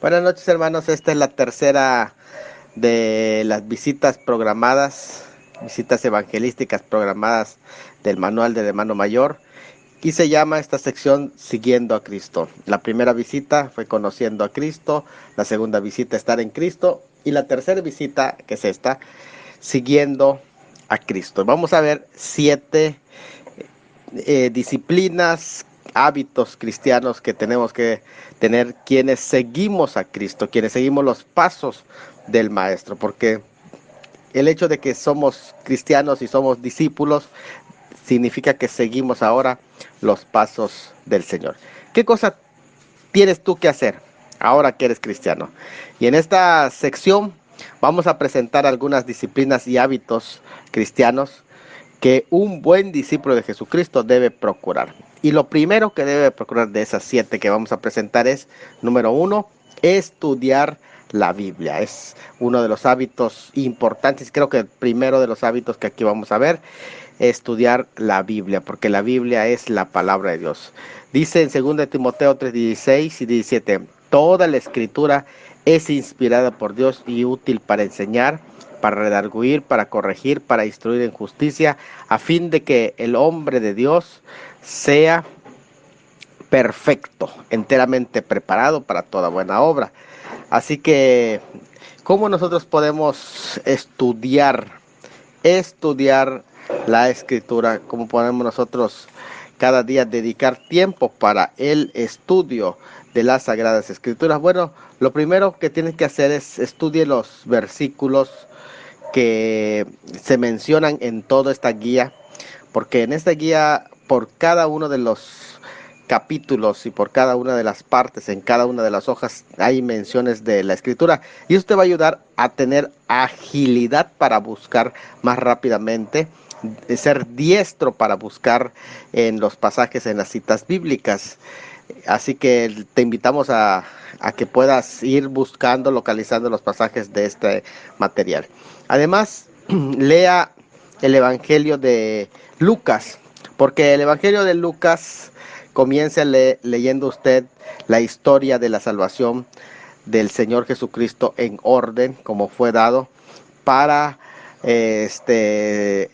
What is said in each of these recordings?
Buenas noches, hermanos. Esta es la tercera de las visitas programadas, visitas evangelísticas programadas del manual del hermano mayor. Y se llama esta sección Siguiendo a Cristo. La primera visita fue Conociendo a Cristo, la segunda visita Estar en Cristo y la tercera visita, que es esta, Siguiendo a Cristo. Vamos a ver 7 disciplinas, hábitos cristianos que tenemos que tener quienes seguimos a Cristo, quienes seguimos los pasos del Maestro, porque el hecho de que somos cristianos y somos discípulos significa que seguimos ahora los pasos del Señor. ¿Qué cosa tienes tú que hacer ahora que eres cristiano? Y en esta sección vamos a presentar algunas disciplinas y hábitos cristianos que un buen discípulo de Jesucristo debe procurar. Y lo primero que debe procurar de esas 7 que vamos a presentar es, número 1, estudiar la Biblia. Es uno de los hábitos importantes, creo que el primero de los hábitos que aquí vamos a ver, estudiar la Biblia, porque la Biblia es la palabra de Dios. Dice en 2 Timoteo 3:16 y 17, toda la escritura es inspirada por Dios y útil para enseñar, para redarguir, para corregir, para instruir en justicia, a fin de que el hombre de Dios sea perfecto, enteramente preparado para toda buena obra. Así que, ¿cómo nosotros podemos estudiar la escritura? ¿Cómo podemos nosotros cada día dedicar tiempo para el estudio de las Sagradas Escrituras? Bueno, lo primero que tienes que hacer es estudie los versículos que se mencionan en toda esta guía, porque en esta guía, por cada uno de los capítulos y por cada una de las partes, en cada una de las hojas, hay menciones de la escritura, y esto te va a ayudar a tener agilidad para buscar más rápidamente, ser diestro para buscar en los pasajes, en las citas bíblicas. Así que te invitamos a que puedas ir buscando, localizando los pasajes de este material. Además, lea el Evangelio de Lucas, porque el Evangelio de Lucas comienza leyendo usted la historia de la salvación del Señor Jesucristo en orden, como fue dado, para que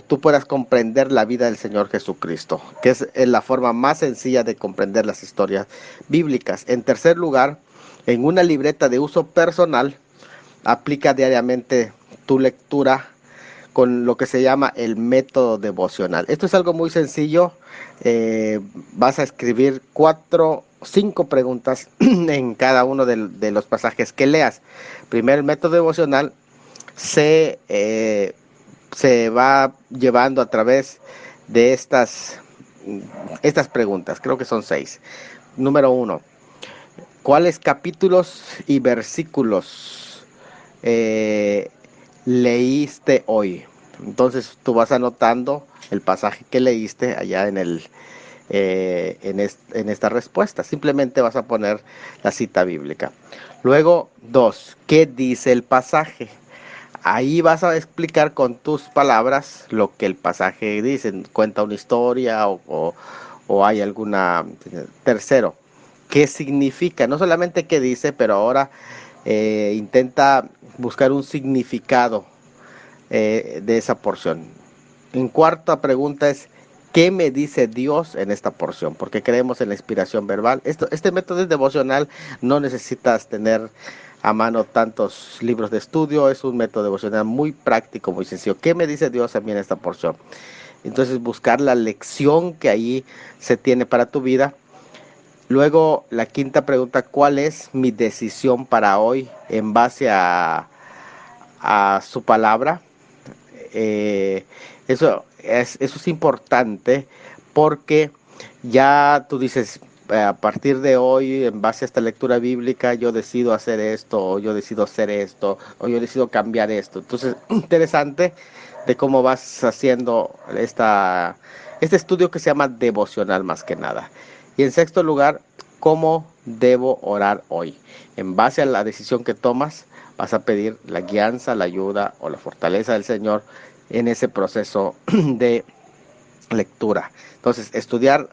tú puedas comprender la vida del Señor Jesucristo, que es la forma más sencilla de comprender las historias bíblicas. En tercer lugar, en una libreta de uso personal, aplica diariamente tu lectura con lo que se llama el método devocional. Esto es algo muy sencillo. Vas a escribir 5 preguntas en cada uno de los pasajes que leas. Primero, el método devocional se va llevando a través de estas preguntas. Creo que son 6. Número 1. ¿Cuáles capítulos y versículos eh, leíste hoy? Entonces tú vas anotando el pasaje que leíste allá en esta respuesta. Simplemente vas a poner la cita bíblica. Luego, 2. ¿Qué dice el pasaje? Ahí vas a explicar con tus palabras lo que el pasaje dice. Cuenta una historia o hay alguna... Tercero, ¿qué significa? No solamente qué dice, pero ahora intenta buscar un significado de esa porción. En cuarta pregunta es, ¿qué me dice Dios en esta porción? Porque creemos en la inspiración verbal. Este método es devocional, no necesitas tener a mano tantos libros de estudio, es un método devocional muy práctico, muy sencillo. ¿Qué me dice Dios a mí en esta porción? Entonces buscar la lección que ahí se tiene para tu vida. Luego la quinta pregunta, ¿cuál es mi decisión para hoy en base a su palabra? Eh, eso es importante porque ya tú dices, a partir de hoy, en base a esta lectura bíblica, yo decido hacer esto, o yo decido hacer esto, o yo decido cambiar esto. Entonces, interesante de cómo vas haciendo este estudio que se llama devocional más que nada. Y en sexto lugar, ¿cómo debo orar hoy? En base a la decisión que tomas, vas a pedir la guianza, la ayuda o la fortaleza del Señor en ese proceso de lectura. Entonces, estudiar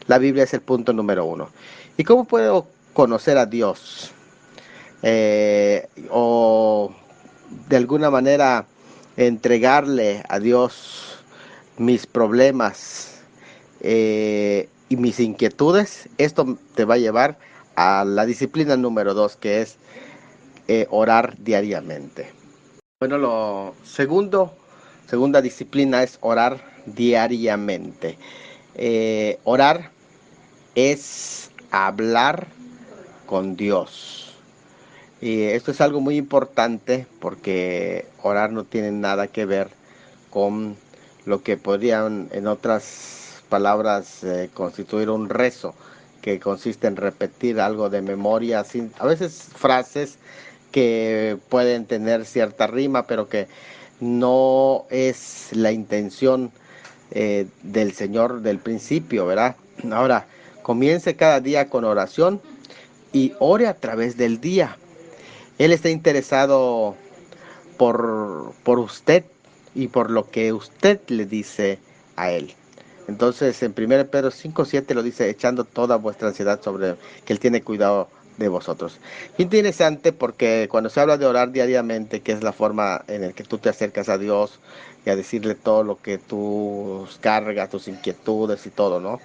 la Biblia es el punto número 1. ¿Y cómo puedo conocer a Dios? o de alguna manera entregarle a Dios mis problemas y mis inquietudes, esto te va a llevar a la disciplina número 2, que es orar diariamente. Bueno, segunda disciplina es orar diariamente. Orar es hablar con Dios. Y esto es algo muy importante porque orar no tiene nada que ver con lo que podrían, en otras palabras, constituir un rezo, que consiste en repetir algo de memoria, a veces frases que pueden tener cierta rima, pero que no es la intención del Señor del principio, ¿verdad? Ahora, comience cada día con oración y ore a través del día. Él está interesado por usted y por lo que usted le dice a Él. Entonces, en 1 Pedro 5:7 lo dice, echando toda vuestra ansiedad sobre Él, que Él tiene cuidado de vosotros. Interesante porque cuando se habla de orar diariamente, que es la forma en la que tú te acercas a Dios y a decirle todo lo que tus cargas, tus inquietudes y todo, ¿no?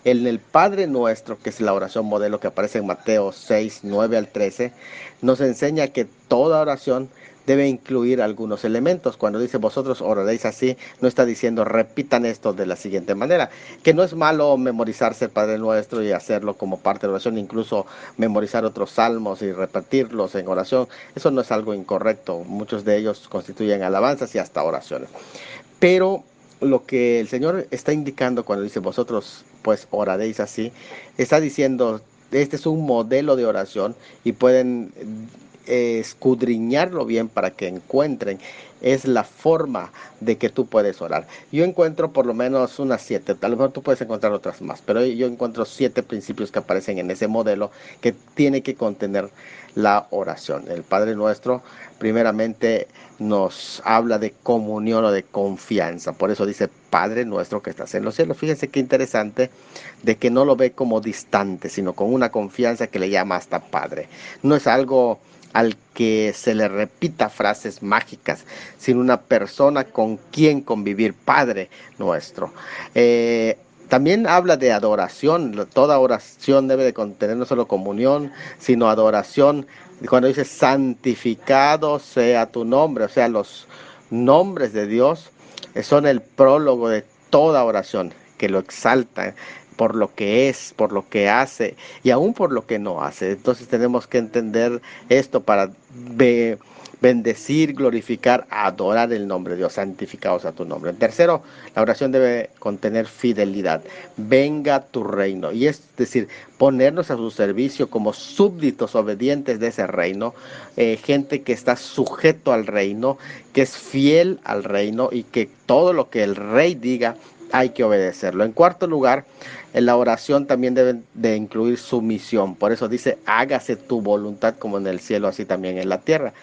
En el Padre Nuestro, que es la oración modelo que aparece en Mateo 6:9 al 13, nos enseña que toda oración debe incluir algunos elementos. Cuando dice vosotros oraréis así, no está diciendo repitan esto de la siguiente manera, que no es malo memorizarse el Padre Nuestro y hacerlo como parte de la oración, incluso memorizar otros salmos y repetirlos en oración. Eso no es algo incorrecto, muchos de ellos constituyen alabanzas y hasta oraciones. Pero lo que el Señor está indicando cuando dice vosotros pues oraréis así, está diciendo este es un modelo de oración y pueden escudriñarlo bien para que encuentren es la forma de que tú puedes orar. Yo encuentro por lo menos unas 7, a lo mejor tú puedes encontrar otras más, pero yo encuentro 7 principios que aparecen en ese modelo que tiene que contener la oración. El Padre Nuestro primeramente nos habla de comunión o de confianza, por eso dice Padre Nuestro que estás en los cielos. Fíjense qué interesante de que no lo ve como distante, sino con una confianza que le llama hasta Padre. No es algo al que se le repita frases mágicas, sino una persona con quien convivir, Padre Nuestro. También habla de adoración. Toda oración debe de contener no solo comunión, sino adoración. Cuando dice santificado sea tu nombre, o sea, los nombres de Dios son el prólogo de toda oración, que lo exalta por lo que es, por lo que hace y aún por lo que no hace. Entonces tenemos que entender esto para bendecir, glorificar, adorar el nombre de Dios, santificado sea tu nombre. En tercero, la oración debe contener fidelidad. Venga tu reino, y es decir, ponernos a su servicio como súbditos obedientes de ese reino, gente que está sujeto al reino, que es fiel al reino y que todo lo que el rey diga hay que obedecerlo. En cuarto lugar, en la oración también debe de incluir sumisión. Por eso dice, hágase tu voluntad como en el cielo, así también en la tierra.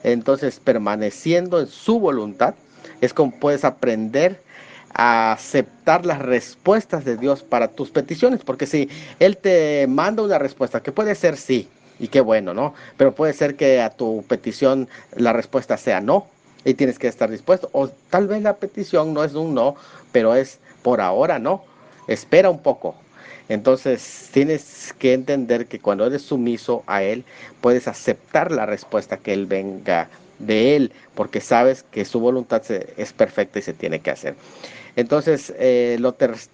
Entonces, permaneciendo en su voluntad, es como puedes aprender a aceptar las respuestas de Dios para tus peticiones, porque si Él te manda una respuesta, que puede ser sí, y qué bueno, ¿no? Pero puede ser que a tu petición la respuesta sea no, y tienes que estar dispuesto, o tal vez la petición no es un no, pero es por ahora no, espera un poco. Entonces tienes que entender que cuando eres sumiso a Él, puedes aceptar la respuesta que Él venga de Él, porque sabes que su voluntad es perfecta y se tiene que hacer. Entonces,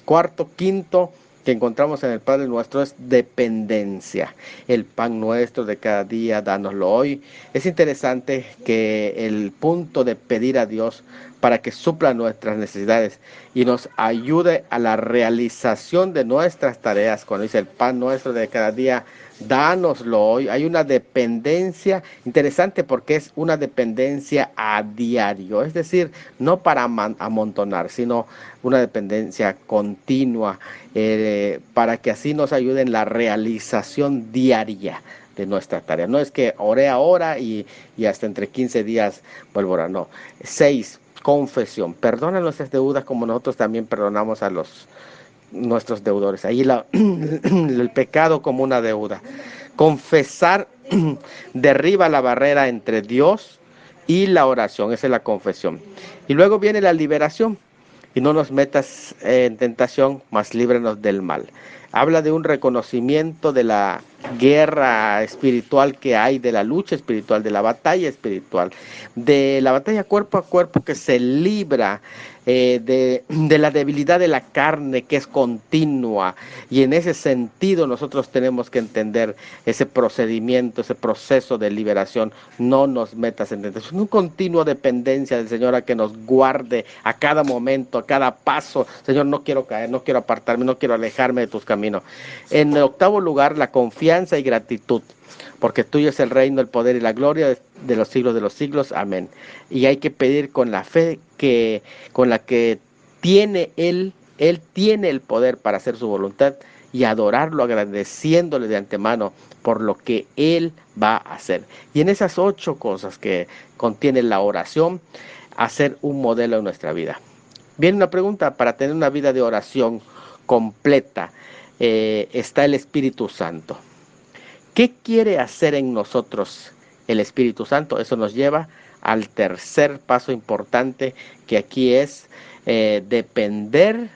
cuarto, quinto que encontramos en el Padre Nuestro es dependencia. El pan nuestro de cada día, dánoslo hoy. Es interesante que el punto de pedir a Dios para que supla nuestras necesidades y nos ayude a la realización de nuestras tareas. Cuando dice el pan nuestro de cada día, dánoslo hoy. Hay una dependencia interesante porque es una dependencia a diario, es decir, no para amontonar, sino una dependencia continua, para que así nos ayude en la realización diaria de nuestra tarea. No es que oré ahora y hasta entre 15 días vuelvo a orar, no. 6, confesión. Perdona nuestras deudas como nosotros también perdonamos a nuestros deudores. Ahí el pecado como una deuda. Confesar derriba la barrera entre Dios y la oración, esa es la confesión. Y luego viene la liberación. Y no nos metas en tentación, mas líbranos del mal. Habla de un reconocimiento de la guerra espiritual que hay, de la lucha espiritual, de la batalla espiritual, de la batalla cuerpo a cuerpo que se libra, de la debilidad de la carne que es continua. Y en ese sentido nosotros tenemos que entender ese procedimiento, ese proceso de liberación. No nos metas en tentación, una continua dependencia del Señor a que nos guarde a cada momento, a cada paso. Señor, no quiero caer, no quiero apartarme, no quiero alejarme de tus caminos. En el octavo lugar, la confianza y gratitud, porque tuyo es el reino, el poder y la gloria de los siglos. Amén. Y hay que pedir con la fe con la que tiene Él tiene el poder para hacer su voluntad y adorarlo, agradeciéndole de antemano por lo que Él va a hacer. Y en esas 8 cosas que contiene la oración, hacer un modelo en nuestra vida. Viene una pregunta: para tener una vida de oración completa, está el Espíritu Santo. ¿Qué quiere hacer en nosotros el Espíritu Santo? Eso nos lleva al tercer paso importante, que aquí es depender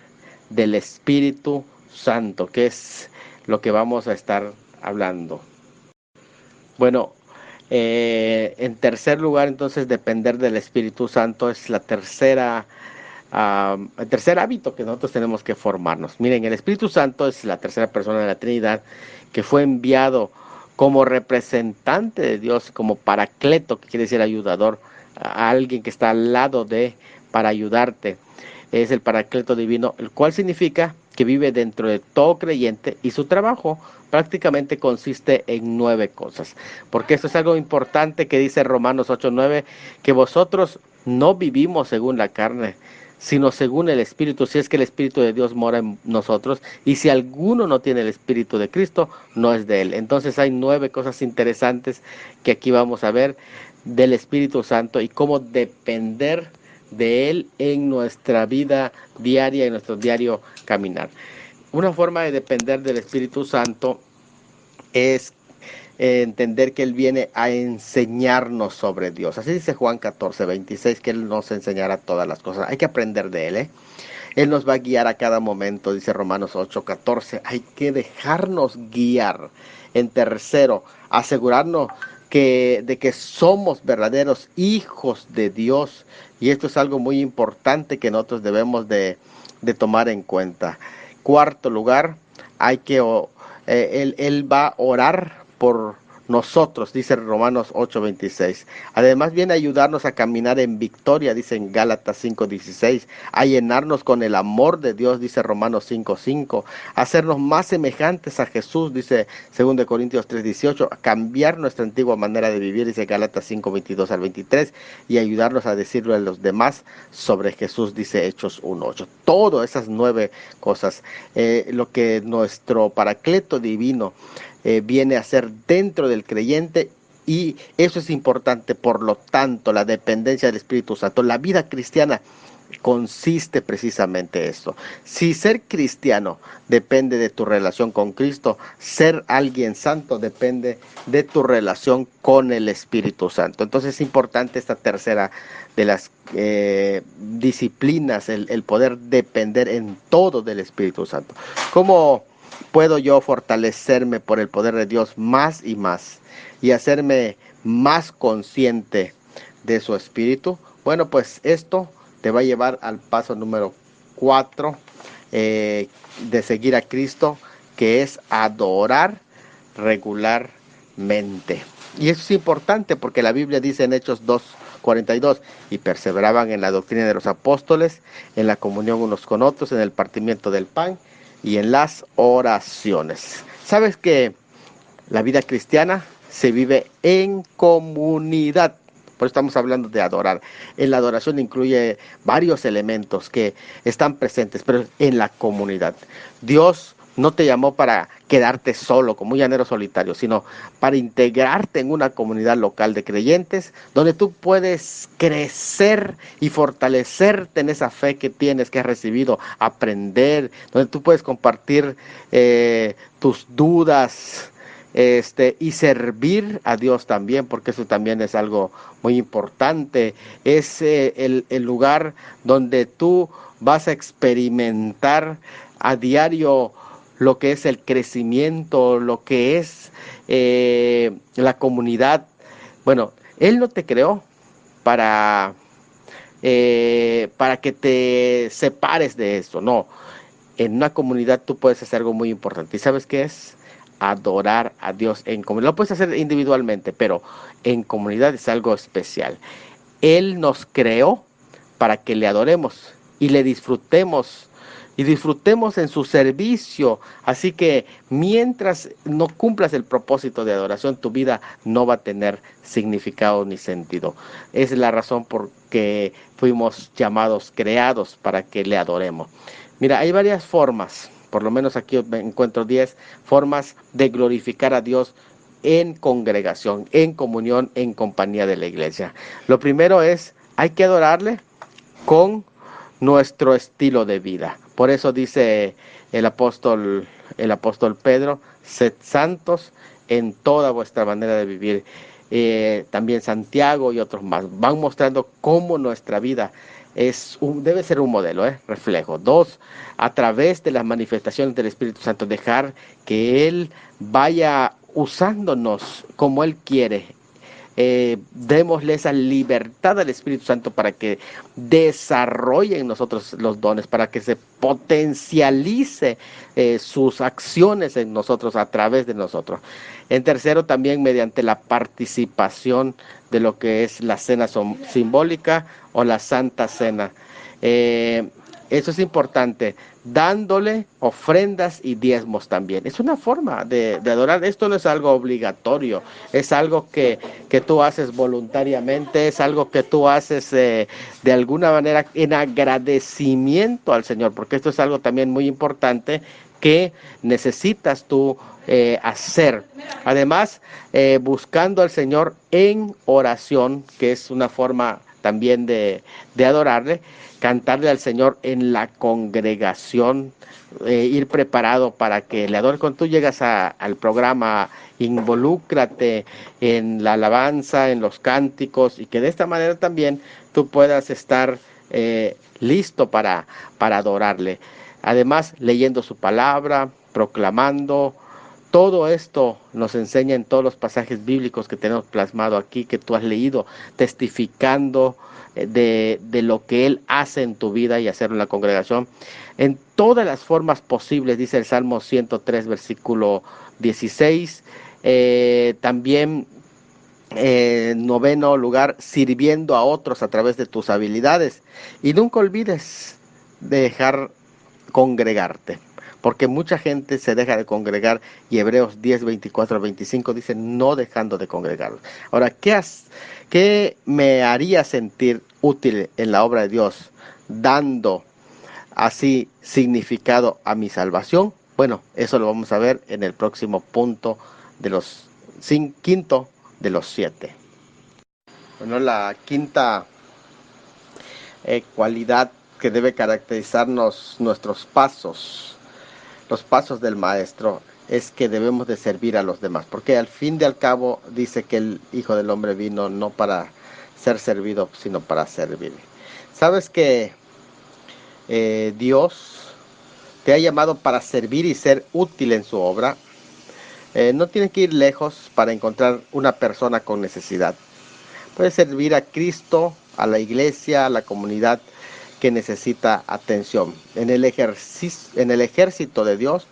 del Espíritu Santo, que es lo que vamos a estar hablando. Bueno, en tercer lugar, entonces, depender del Espíritu Santo es el tercer hábito que nosotros tenemos que formarnos. Miren, el Espíritu Santo es la tercera persona de la Trinidad que fue enviado como representante de Dios, como paracleto, que quiere decir ayudador, a alguien que está al lado para ayudarte. Es el paracleto divino, el cual significa que vive dentro de todo creyente, y su trabajo prácticamente consiste en 9 cosas. Porque esto es algo importante que dice Romanos 8:9, que vosotros no vivimos según la carne, sino según el Espíritu, si es que el Espíritu de Dios mora en nosotros, y si alguno no tiene el Espíritu de Cristo, no es de él. Entonces hay 9 cosas interesantes que aquí vamos a ver del Espíritu Santo y cómo depender de él en nuestra vida diaria, en nuestro diario caminar. Una forma de depender del Espíritu Santo es entender que Él viene a enseñarnos sobre Dios. Así dice Juan 14:26, que Él nos enseñará todas las cosas. Hay que aprender de Él, Él nos va a guiar a cada momento, dice Romanos 8:14. Hay que dejarnos guiar. En tercero, asegurarnos de que somos verdaderos hijos de Dios. Y esto es algo muy importante que nosotros debemos de tomar en cuenta. Cuarto lugar, Él va a orar por nosotros, dice Romanos 8:26. Además viene a ayudarnos a caminar en victoria, dice en Gálatas 5:16, a llenarnos con el amor de Dios, dice Romanos 5:5, a hacernos más semejantes a Jesús, dice 2 Corintios 3:18, a cambiar nuestra antigua manera de vivir, dice Gálatas 5:22 al 23, y ayudarnos a decirle a los demás sobre Jesús, dice Hechos 1:8. Todas esas 9 cosas, lo que nuestro paracleto divino viene a ser dentro del creyente, y eso es importante. Por lo tanto, la dependencia del Espíritu Santo, la vida cristiana consiste precisamente en esto. Si ser cristiano depende de tu relación con Cristo, ser alguien santo depende de tu relación con el Espíritu Santo. Entonces es importante esta tercera de las disciplinas, el poder depender en todo del Espíritu Santo. ¿Cómo puedo yo fortalecerme por el poder de Dios más y más y hacerme más consciente de su Espíritu? Bueno, pues esto te va a llevar al paso número 4 de seguir a Cristo, que es adorar regularmente. Y eso es importante porque la Biblia dice en Hechos 2:42, y perseveraban en la doctrina de los apóstoles, en la comunión unos con otros, en el partimiento del pan y en las oraciones. ¿Sabes que la vida cristiana se vive en comunidad? Por eso estamos hablando de adorar. En la adoración incluye varios elementos que están presentes, pero en la comunidad. Dios no te llamó para quedarte solo, como un llanero solitario, sino para integrarte en una comunidad local de creyentes, donde tú puedes crecer y fortalecerte en esa fe que tienes, que has recibido, aprender, donde tú puedes compartir tus dudas, y servir a Dios también, porque eso también es algo muy importante. Es el lugar donde tú vas a experimentar a diario lo que es el crecimiento, lo que es la comunidad. Bueno, Él no te creó para que te separes de eso, no. En una comunidad tú puedes hacer algo muy importante. ¿Y sabes qué es? Adorar a Dios en comunidad. Lo puedes hacer individualmente, pero en comunidad es algo especial. Él nos creó para que le adoremos y le disfrutemos y disfrutemos en su servicio. Así que mientras no cumplas el propósito de adoración, tu vida no va a tener significado ni sentido. Es la razón por que fuimos llamados, creados para que le adoremos. Mira, hay varias formas, por lo menos aquí encuentro 10 formas de glorificar a Dios en congregación, en comunión, en compañía de la iglesia. Lo primero es, hay que adorarle con nuestro estilo de vida. Por eso dice el apóstol Pedro, sed santos en toda vuestra manera de vivir. También Santiago y otros más van mostrando cómo nuestra vida debe ser un modelo, reflejo. 2, a través de las manifestaciones del Espíritu Santo, dejar que Él vaya usándonos como Él quiere. Démosle esa libertad al Espíritu Santo para que desarrolle en nosotros los dones, para que se potencialice sus acciones en nosotros, a través de nosotros. En tercero, también mediante la participación de lo que es la cena simbólica o la Santa Cena. Eso es importante, dándole ofrendas y diezmos también. Es una forma de adorar. Esto no es algo obligatorio, es algo que tú haces voluntariamente, es algo que tú haces de alguna manera en agradecimiento al Señor, porque esto es algo también muy importante que necesitas tú hacer. Además, buscando al Señor en oración, que es una forma también de adorarle, cantarle al Señor en la congregación, ir preparado para que le adore. Cuando tú llegas al programa, involúcrate en la alabanza, en los cánticos, y que de esta manera también tú puedas estar listo para adorarle. Además, leyendo su palabra, proclamando. Todo esto nos enseña en todos los pasajes bíblicos que tenemos plasmado aquí, que tú has leído, testificando de lo que Él hace en tu vida y hacerlo en la congregación. En todas las formas posibles, dice el Salmo 103, versículo 16. También, noveno lugar, sirviendo a otros a través de tus habilidades. Y nunca olvides dejar congregarte, porque mucha gente se deja de congregar, y Hebreos 10, 24 al 25 dice, no dejando de congregar. Ahora, ¿qué me haría sentir útil en la obra de Dios, dando así significado a mi salvación? Bueno, eso lo vamos a ver en el próximo punto de los quinto de los 7. Bueno, la quinta cualidad que debe caracterizarnos nuestros pasos, los pasos del maestro, es que debemos de servir a los demás, porque al fin y al cabo dice que el Hijo del Hombre vino no para ser servido, sino para servir. ¿Sabes que Dios te ha llamado para servir y ser útil en su obra? No tienes que ir lejos para encontrar una persona con necesidad. Puedes servir a Cristo, a la iglesia, a la comunidad que necesita atención. En el ejército de Dios,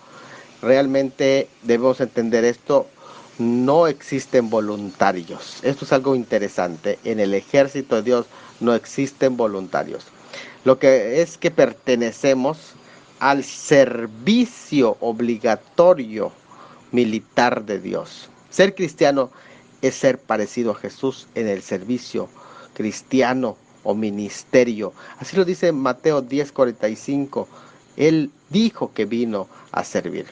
realmente debemos entender esto, no existen voluntarios. Esto es algo interesante. En el ejército de Dios no existen voluntarios. Lo que es que pertenecemos al servicio obligatorio militar de Dios. Ser cristiano es ser parecido a Jesús en el servicio cristiano o ministerio. Así lo dice Mateo 10:45. Él dijo que vino a servir.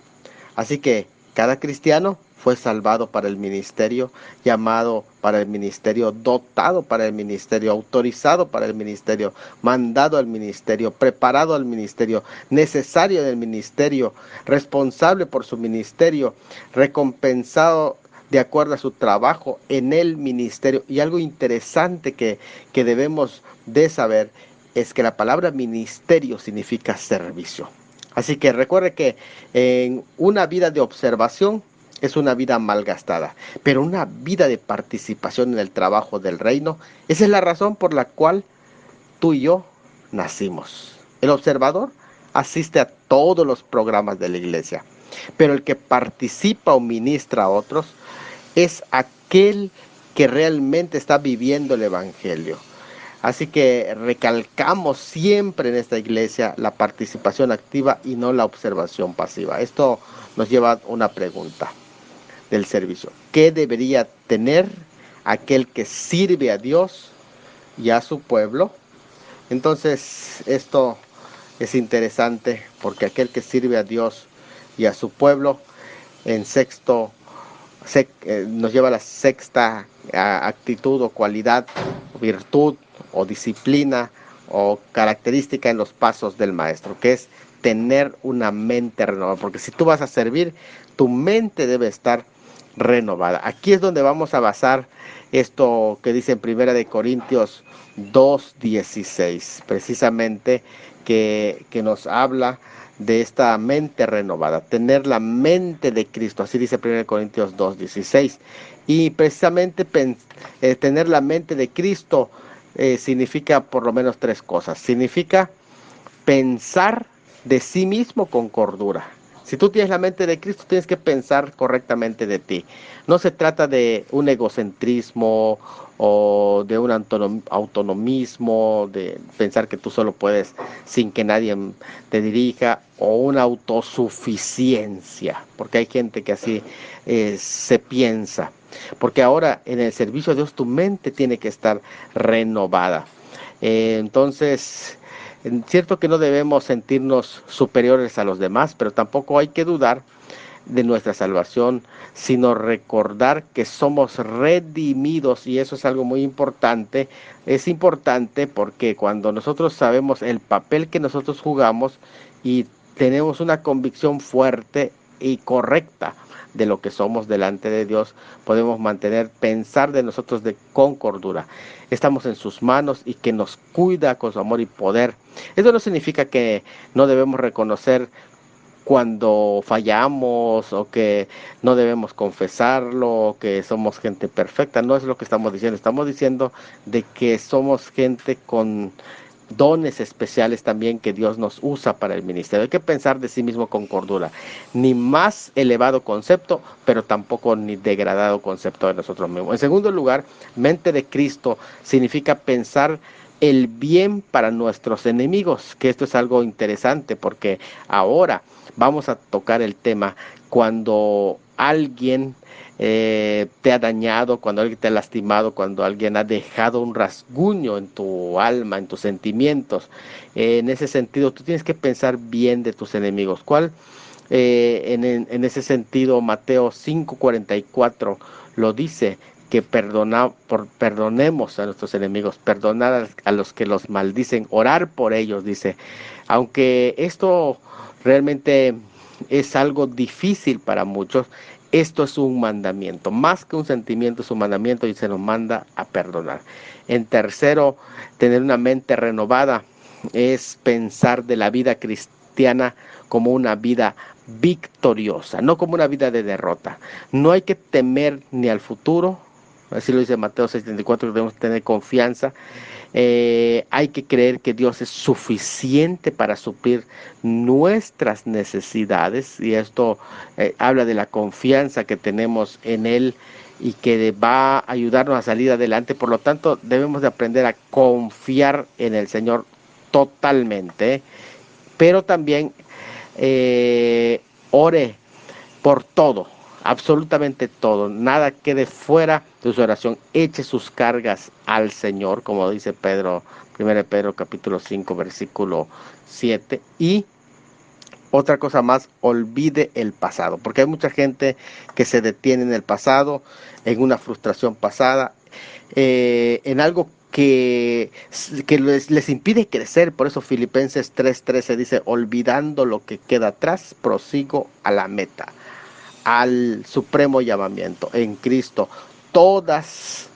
Así que cada cristiano fue salvado para el ministerio, llamado para el ministerio, dotado para el ministerio, autorizado para el ministerio, mandado al ministerio, preparado al ministerio, necesario en el ministerio, responsable por su ministerio, recompensado de acuerdo a su trabajo en el ministerio. Y algo interesante que debemos de saber es que la palabra ministerio significa servicio. Así que recuerde que en una vida de observación es una vida malgastada, pero una vida de participación en el trabajo del reino, esa es la razón por la cual tú y yo nacimos. El observador asiste a todos los programas de la iglesia, pero el que participa o ministra a otros es aquel que realmente está viviendo el evangelio. Así que recalcamos siempre en esta iglesia la participación activa y no la observación pasiva. Esto nos lleva a una pregunta del servicio. ¿Qué debería tener aquel que sirve a Dios y a su pueblo? Entonces, esto es interesante porque aquel que sirve a Dios y a su pueblo, en sexto, nos lleva a la sexta actitud o cualidad, virtud o disciplina o característica en los pasos del maestro, que es tener una mente renovada, porque si tú vas a servir, tu mente debe estar renovada. Aquí es donde vamos a basar esto que dice en 1 Corintios 2:16, precisamente que nos habla de esta mente renovada, tener la mente de Cristo, así dice 1 Corintios 2:16. Y precisamente tener la mente de Cristo significa por lo menos tres cosas. Significa pensar de sí mismo con cordura. Si tú tienes la mente de Cristo, tienes que pensar correctamente de ti. No se trata de un egocentrismo o de un autonomismo, de pensar que tú solo puedes sin que nadie te dirija, o una autosuficiencia, porque hay gente que así se piensa. Porque ahora en el servicio de Dios tu mente tiene que estar renovada. Entonces, cierto que no debemos sentirnos superiores a los demás, pero tampoco hay que dudar de nuestra salvación, sino recordar que somos redimidos, y eso es algo muy importante. Es importante porque cuando nosotros sabemos el papel que nosotros jugamos y tenemos una convicción fuerte y correcta de lo que somos delante de Dios, podemos pensar de nosotros con cordura. Estamos en sus manos y que nos cuida con su amor y poder. Eso no significa que no debemos reconocer cuando fallamos o que no debemos confesarlo o que somos gente perfecta. No es lo que estamos diciendo. Estamos diciendo de que somos gente con dones especiales también que Dios nos usa para el ministerio. Hay que pensar de sí mismo con cordura. Ni más elevado concepto, pero tampoco ni degradado concepto de nosotros mismos. En segundo lugar, mente de Cristo significa pensar el bien para nuestros enemigos, que esto es algo interesante porque ahora vamos a tocar el tema cuando alguien te ha dañado, cuando alguien te ha lastimado, cuando alguien ha dejado un rasguño en tu alma, en tus sentimientos. En ese sentido, tú tienes que pensar bien de tus enemigos. En ese sentido, Mateo 5:44 lo dice, que perdonemos a nuestros enemigos, perdonar a los que los maldicen, orar por ellos, dice. Aunque esto realmente es algo difícil para muchos, esto es un mandamiento, más que un sentimiento, es un mandamiento y se nos manda a perdonar. En tercero, tener una mente renovada es pensar de la vida cristiana como una vida victoriosa, no como una vida de derrota. No hay que temer ni al futuro, así lo dice Mateo 6:34, que debemos tener confianza. Hay que creer que Dios es suficiente para suplir nuestras necesidades, y esto habla de la confianza que tenemos en Él y que va a ayudarnos a salir adelante. Por lo tanto, debemos de aprender a confiar en el Señor totalmente, pero también ore por todo, absolutamente todo, nada quede fuera de su oración, eche sus cargas al Señor, como dice Pedro, 1 Pedro capítulo 5 versículo 7, y Otra cosa más, olvide el pasado, porque hay mucha gente que se detiene en el pasado, en una frustración pasada, en algo que les impide crecer. Por eso Filipenses 3:13 dice, olvidando lo que queda atrás, prosigo a la meta, al supremo llamamiento en Cristo. Todas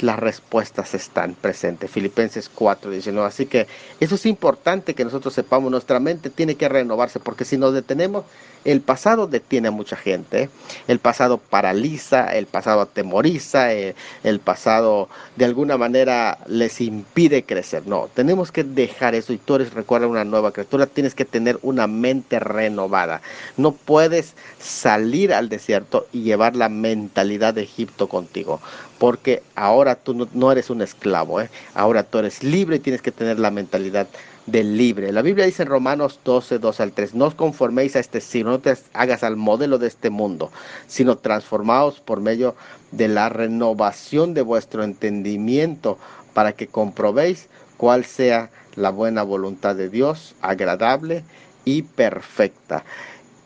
las respuestas están presentes. Filipenses 4:19. Así que eso es importante que nosotros sepamos. Nuestra mente tiene que renovarse, porque si nos detenemos, el pasado detiene a mucha gente, ¿eh? El pasado paraliza, el pasado atemoriza, el pasado de alguna manera les impide crecer. No, tenemos que dejar eso. Y tú eres, recuerda, una nueva criatura. Tienes que tener una mente renovada. No puedes salir al desierto y llevar la mentalidad de Egipto contigo, porque ahora tú no eres un esclavo, ¿eh? Ahora tú eres libre y tienes que tener la mentalidad del libre. La Biblia dice en Romanos 12:2-3, no os conforméis a este siglo, no te hagas al modelo de este mundo, sino transformaos por medio de la renovación de vuestro entendimiento, para que comprobéis cuál sea la buena voluntad de Dios, agradable y perfecta.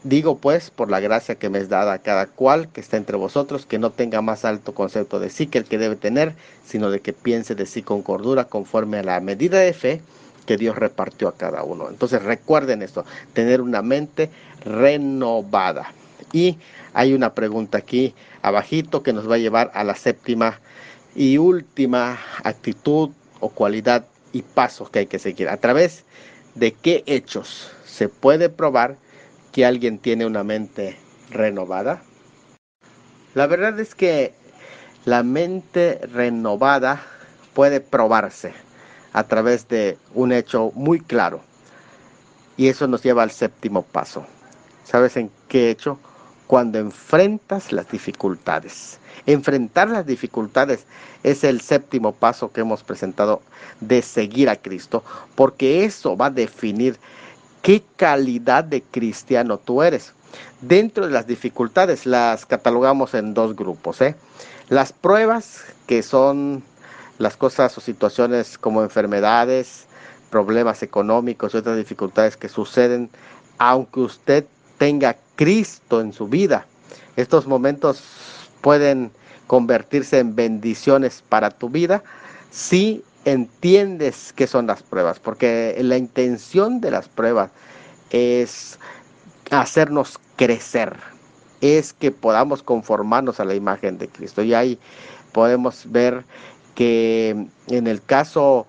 Digo pues, por la gracia que me es dada a cada cual que está entre vosotros, que no tenga más alto concepto de sí que el que debe tener, sino de que piense de sí con cordura, conforme a la medida de fe que Dios repartió a cada uno. Entonces recuerden esto, tener una mente renovada. Y hay una pregunta aquí abajito que nos va a llevar a la séptima y última actitud o cualidad y pasos que hay que seguir. ¿A través de qué hechos se puede probar que alguien tiene una mente renovada? La verdad es que la mente renovada puede probarse a través de un hecho muy claro. Y eso nos lleva al séptimo paso. ¿Sabes en qué hecho? Cuando enfrentas las dificultades. Enfrentar las dificultades es el séptimo paso que hemos presentado de seguir a Cristo, porque eso va a definir qué calidad de cristiano tú eres. Dentro de las dificultades las catalogamos en dos grupos, ¿eh? Las pruebas, que son las cosas o situaciones como enfermedades, problemas económicos y otras dificultades que suceden aunque usted tenga Cristo en su vida. Estos momentos pueden convertirse en bendiciones para tu vida si entiendes qué son las pruebas, porque la intención de las pruebas es hacernos crecer, es que podamos conformarnos a la imagen de Cristo. Y ahí podemos ver que en el caso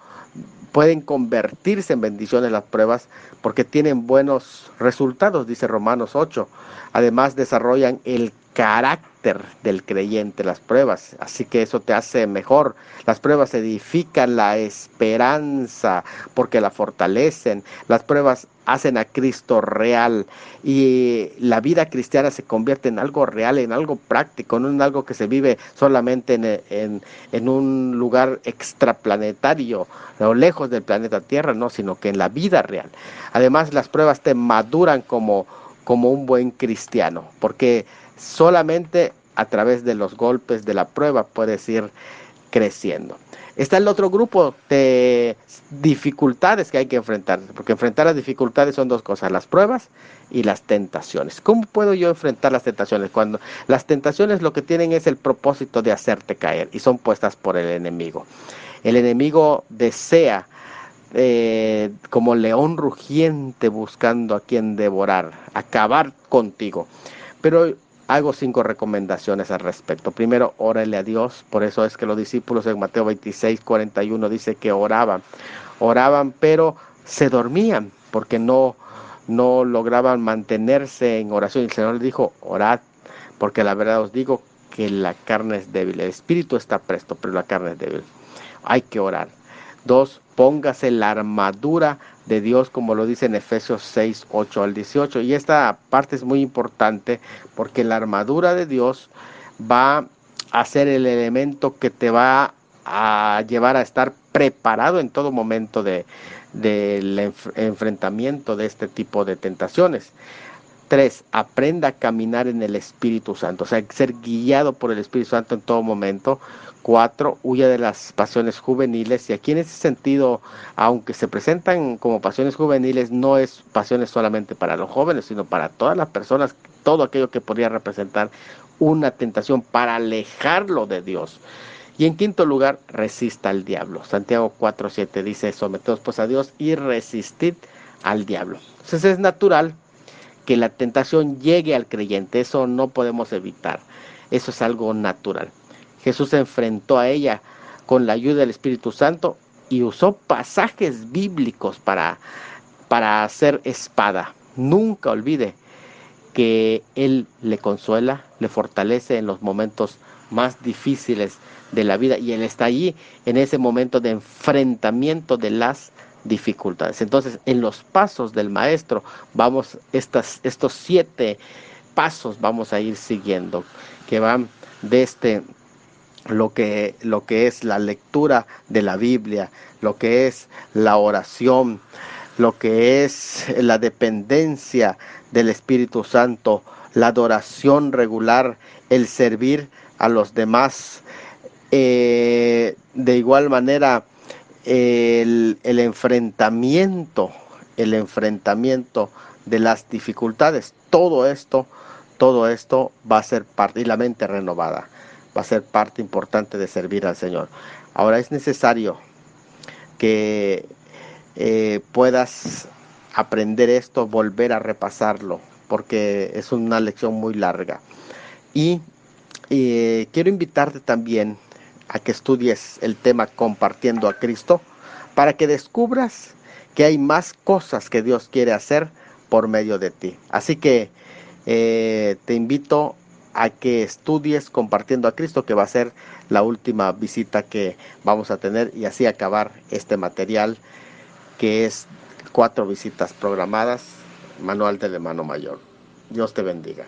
pueden convertirse en bendiciones las pruebas porque tienen buenos resultados, dice Romanos 8. Además desarrollan el carácter del creyente las pruebas, así que eso te hace mejor. Las pruebas edifican la esperanza porque la fortalecen. Las pruebas hacen a Cristo real y la vida cristiana se convierte en algo real, en algo práctico, no en algo que se vive solamente en un lugar extraplanetario o lejos del planeta Tierra, no, sino que en la vida real. Además, las pruebas te maduran como un buen cristiano, porque solamente a través de los golpes de la prueba puedes ir creciendo. Está el otro grupo de dificultades que hay que enfrentar, porque enfrentar las dificultades son dos cosas, las pruebas y las tentaciones. ¿Cómo puedo yo enfrentar las tentaciones? Cuando las tentaciones lo que tienen es el propósito de hacerte caer y son puestas por el enemigo. El enemigo desea, como león rugiente buscando a quien devorar, acabar contigo. Pero hago 5 recomendaciones al respecto. Primero, órale a Dios. Por eso es que los discípulos en Mateo 26:41 dice que oraban, pero se dormían porque no lograban mantenerse en oración. Y el Señor les dijo, orad, porque la verdad os digo que la carne es débil. El espíritu está presto, pero la carne es débil. Hay que orar. 2, póngase la armadura de Dios, como lo dice en Efesios 6:8-18. Y esta parte es muy importante porque la armadura de Dios va a ser el elemento que te va a llevar a estar preparado en todo momento del enfrentamiento de este tipo de tentaciones. 3, aprenda a caminar en el Espíritu Santo, o sea, ser guiado por el Espíritu Santo en todo momento. 4, huya de las pasiones juveniles. Y aquí en ese sentido, aunque se presentan como pasiones juveniles, no es pasiones solamente para los jóvenes, sino para todas las personas, todo aquello que podría representar una tentación para alejarlo de Dios. Y en quinto lugar, resista al diablo. Santiago 4:7 dice, someteos pues a Dios y resistid al diablo. Entonces es natural que la tentación llegue al creyente, eso no podemos evitar, eso es algo natural. Jesús se enfrentó a ella con la ayuda del Espíritu Santo y usó pasajes bíblicos para hacer espada. Nunca olvide que Él le consuela, le fortalece en los momentos más difíciles de la vida y Él está allí en ese momento de enfrentamiento de las dificultades. Entonces, en los pasos del maestro, vamos, estos 7 pasos vamos a ir siguiendo, que van desde lo que es la lectura de la Biblia, lo que es la oración, lo que es la dependencia del Espíritu Santo, la adoración regular, el servir a los demás. De igual manera, el enfrentamiento de las dificultades, todo esto va a ser parte, y la mente renovada, va a ser parte importante de servir al Señor. Ahora es necesario que puedas aprender esto, volver a repasarlo, porque es una lección muy larga. Y quiero invitarte también a que estudies el tema compartiendo a Cristo, para que descubras que hay más cosas que Dios quiere hacer por medio de ti. Así que te invito a que estudies compartiendo a Cristo, que va a ser la última visita que vamos a tener, y así acabar este material que es 4 visitas programadas, manual del hermano mayor. Dios te bendiga.